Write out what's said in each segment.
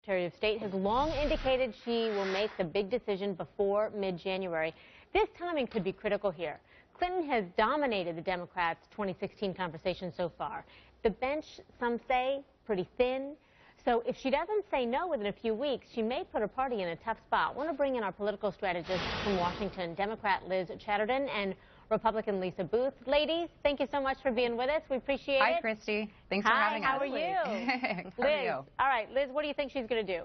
Secretary of State has long indicated she will make the big decision before mid-January. This timing could be critical here. Clinton has dominated the Democrats' 2016 conversation so far. The bench, some say, pretty thin. So if she doesn't say no within a few weeks, she may put her party in a tough spot. I want to bring in our political strategist from Washington, Democrat Liz Chatterton and Republican Lisa Boothe. Ladies, thank you so much for being with us. We appreciate it. Hi, Christy. Thanks for having us. How are you? How are you? All right, Liz, what do you think she's going to do?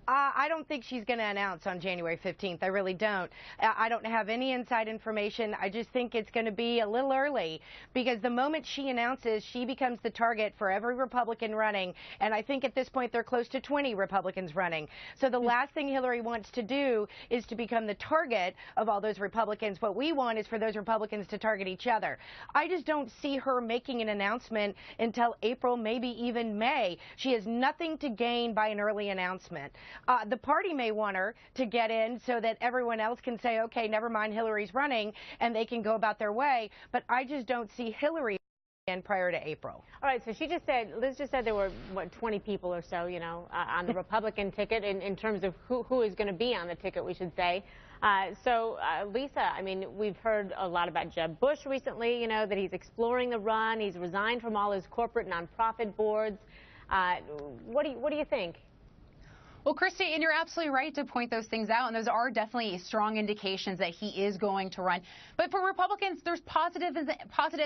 I don't think she's going to announce on January 15th. I really don't. I don't have any inside information. I just think it's going to be a little early because the moment she announces, she becomes the target for every Republican running. And I think at this point they're close to 20 Republicans running. So the last thing Hillary wants to do is to become the target of all those Republicans. What we want is for those Republicans to target each other. I just don't see her making an announcement until April, maybe even May. She has nothing to gain by an early announcement. The party may want her to get in so that everyone else can say, okay, never mind, Hillary's running, and they can go about their way. But I just don't see Hillary in prior to April. All right, so Liz just said there were, what, 20 people or so, you know, on the Republican ticket in terms of who is going to be on the ticket, we should say. Lisa, I mean, we've heard a lot about Jeb Bush recently, you know, that he's exploring the run. He's resigned from all his corporate nonprofit boards. What do you think? Well, Christy, and you're absolutely right to point those things out, and those are definitely strong indications that he is going to run. But for Republicans, there's positives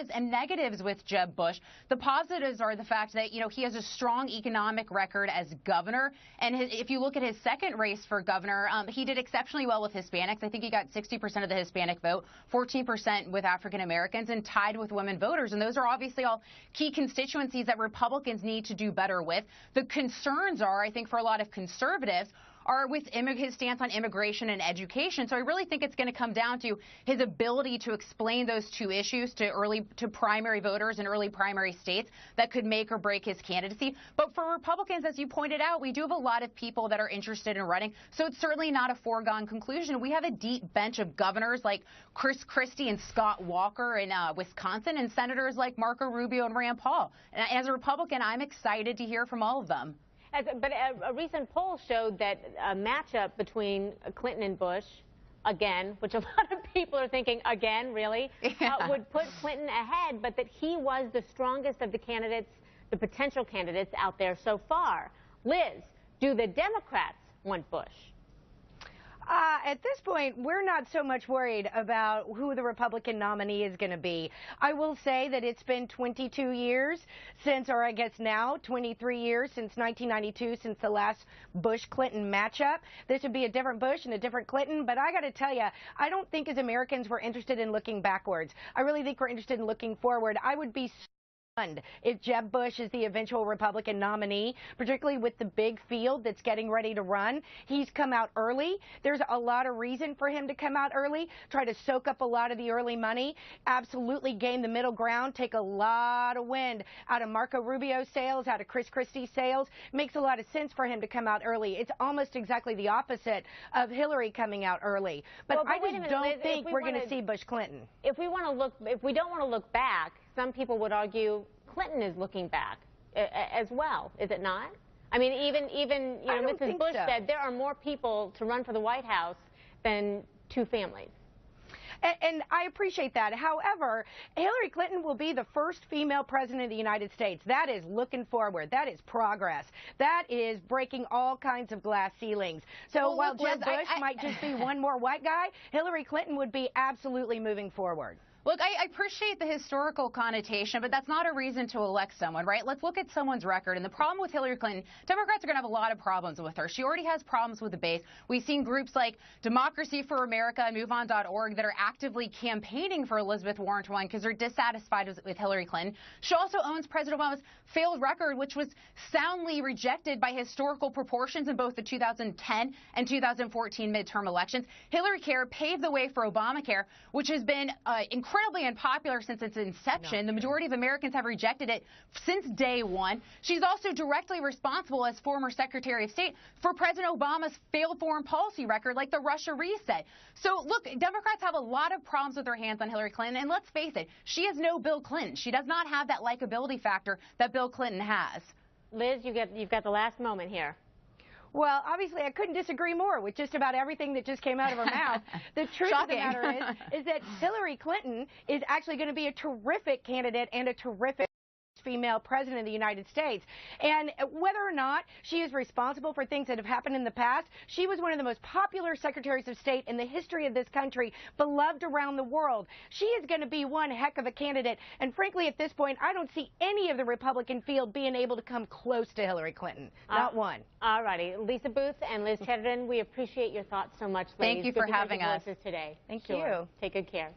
and negatives with Jeb Bush. The positives are the fact that, you know, he has a strong economic record as governor, and if you look at his second race for governor, he did exceptionally well with Hispanics. I think he got 60% of the Hispanic vote, 14% with African Americans, and tied with women voters. And those are obviously all key constituencies that Republicans need to do better with. The concerns are, I think, for a lot of conservatives, are with his stance on immigration and education. So I really think it's going to come down to his ability to explain those two issues to primary voters in early primary states that could make or break his candidacy. But for Republicans, as you pointed out, we do have a lot of people that are interested in running. So it's certainly not a foregone conclusion. We have a deep bench of governors like Chris Christie and Scott Walker in Wisconsin, and senators like Marco Rubio and Rand Paul. And as a Republican, I'm excited to hear from all of them. But a recent poll showed that a matchup between Clinton and Bush, again, which a lot of people are thinking, again, really, would put Clinton ahead, but that he was the strongest of the candidates, the potential candidates out there so far. Liz, do the Democrats want Bush? At this point, we're not so much worried about who the Republican nominee is going to be. I will say that it's been 22 years since, or I guess now 23 years since 1992, since the last Bush-Clinton matchup. This would be a different Bush and a different Clinton, but I got to tell you, I don't think as Americans we're interested in looking backwards. I really think we're interested in looking forward. I would be if Jeb Bush is the eventual Republican nominee, particularly with the big field that's getting ready to run. He's come out early. There's a lot of reason for him to come out early, try to soak up a lot of the early money, absolutely gain the middle ground, take a lot of wind out of Marco Rubio's sails, out of Chris Christie's sails. Makes a lot of sense for him to come out early. It's almost exactly the opposite of Hillary coming out early. But I just don't think we're going to see Bush Clinton. If we don't want to look back, some people would argue Clinton is looking back as well, is it not? I mean, even you know, Mrs. Bush said there are more people to run for the White House than two families. And I appreciate that. However, Hillary Clinton will be the first female president of the United States. That is looking forward. That is progress. That is breaking all kinds of glass ceilings. So while Jeb Bush might just be one more white guy, Hillary Clinton would be absolutely moving forward. Look, I appreciate the historical connotation, but that's not a reason to elect someone, right? Let's look at someone's record. And the problem with Hillary Clinton, Democrats are going to have a lot of problems with her. She already has problems with the base. We've seen groups like Democracy for America and MoveOn.org that are actively campaigning for Elizabeth Warren to win because they're dissatisfied with Hillary Clinton. She also owns President Obama's failed record, which was soundly rejected by historical proportions in both the 2010 and 2014 midterm elections. Hillary Care paved the way for Obamacare, which has been incredibly unpopular since its inception. The majority of Americans have rejected it since day one. She's also directly responsible as former Secretary of State for President Obama's failed foreign policy record, like the Russia reset. So, look, Democrats have a lot of problems with their hands on Hillary Clinton, and let's face it, she is no Bill Clinton. She does not have that likability factor that Bill Clinton has. Liz, you've got the last moment here. Well, obviously, I couldn't disagree more with just about everything that just came out of her mouth. The truth of the matter is that Hillary Clinton is actually going to be a terrific candidate and a terrific female president of the United States. And whether or not she is responsible for things that have happened in the past, she was one of the most popular secretaries of state in the history of this country, beloved around the world. She is going to be one heck of a candidate. And frankly, at this point, I don't see any of the Republican field being able to come close to Hillary Clinton. Not one. All righty. Lisa Boothe and Liz Chatterton, we appreciate your thoughts so much, ladies. Thank you for having us today. Thank you. Take good care.